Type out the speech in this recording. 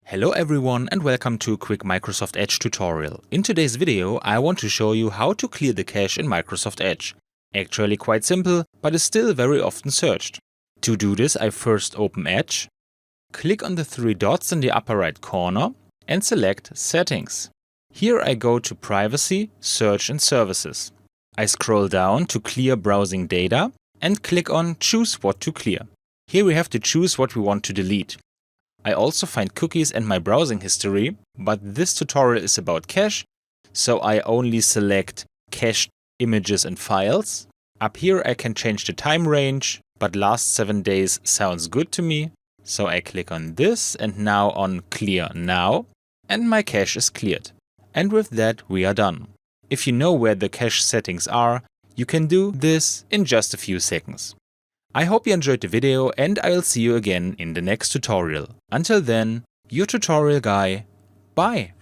Hello everyone and welcome to a quick Microsoft Edge tutorial. In today's video I want to show you how to clear the cache in Microsoft Edge. Actually quite simple, but is still very often searched. To do this I first open Edge, click on the three dots in the upper right corner and select Settings. Here I go to Privacy, Search and Services. I scroll down to Clear Browsing Data and click on Choose what to clear. Here we have to choose what we want to delete. I also find cookies and my browsing history, but this tutorial is about cache, so I only select cached images and files. Up here I can change the time range, but last 7 days sounds good to me, so I click on this and now on Clear Now, and my cache is cleared. And with that we are done. If you know where the cache settings are, you can do this in just a few seconds. I hope you enjoyed the video and I'll see you again in the next tutorial. Until then, your tutorial guy. Bye!